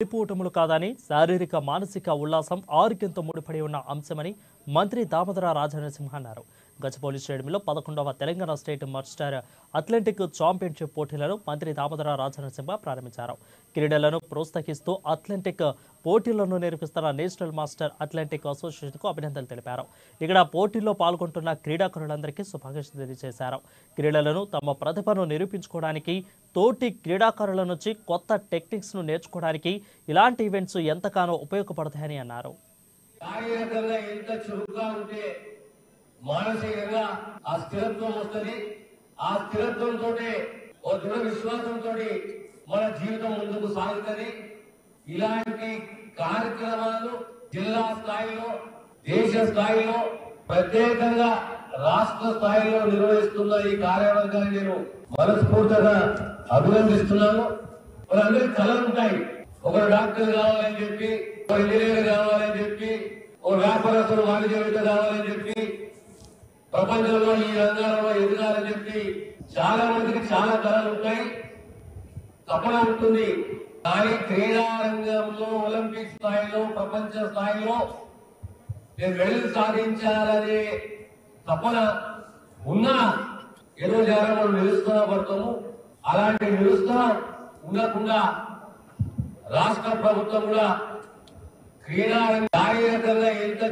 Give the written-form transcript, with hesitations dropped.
గెలుపోటములు కాదని శారీరక మానసిక ఉల్లాసం ఆరోగ్యంతో ముడిపడి ఉన్న అంశమని మంత్రి దామోదర రాజనరసింహ అన్నారు. గచ్చిబౌలి స్టేడియంలో 11వ Telangana state master athletic championship పోటీలను మంత్రి దామోదర రాజనరసింహ ప్రారంభించారు. క్రీడలను ప్రోత్సహిస్తూ అథ్లెటిక్ పోటీలను నిర్వహిస్తున్న నేషనల్ మాస్టర్ అథ్లెటిక్ అసోసియేషన్కు అభినందనలు తెలిపారు. ఇక్కడ పోటీల్లో పాల్గొంటున్న క్రీడాకారులందరికీ శుభాకాంక్షలు తెలియజేశారు. క్రీడలను తమ ప్రతిభను నిరూపించుకోవడానికి, తోటి క్రీడాకారుల నుంచి కొత్త టెక్నిక్స్ ను నేర్చుకోవడానికి ఇలాంటి ఈవెంట్స్ ఎంతగానో ఉపయోగపడతాయని అన్నారు. శారీరకంగా ఎంత చురుగ్గా ఉంటే మానసికంగా ఆ స్థిరత్వం వస్తుంది. ఆ స్థిరత్వంతో ఓ దృఢ విశ్వాసంతో మన జీవితం ముందుకు సాగుతుంది. ఇలాంటి కార్యక్రమాలు జిల్లా స్థాయిలో, దేశ స్థాయిలో, ప్రత్యేకంగా రాష్ట్ర స్థాయిలో నిర్వహిస్తున్న ఈ కార్యవర్గాన్ని నేను మనస్ఫూర్తిగా అభినందిస్తున్నాను. వాళ్ళందరికీ కళలు ఉంటాయి. ఒకరు డాక్టర్ కావాలని చెప్పి, ఒక ఇంజనీర్ కావాలని చెప్పి, ఒక వ్యాపారస్తులు వాణిజ్యవేత్త కావాలని చెప్పి, ప్రపంచంలో ఈ రంగాలలో ఎదగాలని చెప్పి చాలా మందికి చాలా కళలు ఉంటాయి, తపన ఉంటుంది. కానీ క్రీడా రంగంలో ఒలింపిక్ స్థాయిలో, ప్రపంచ స్థాయిలో నేను మెడల్ సాధించాలనే తపన ఉన్నా ఏదో జాగా మనం నిలుస్తున్నా పడతాము. అలాంటి నిలుస్తున్నా ఉండకుండా రాష్ట్ర ప్రభుత్వం కూడా క్రీడా శారీరకంగా ఎంత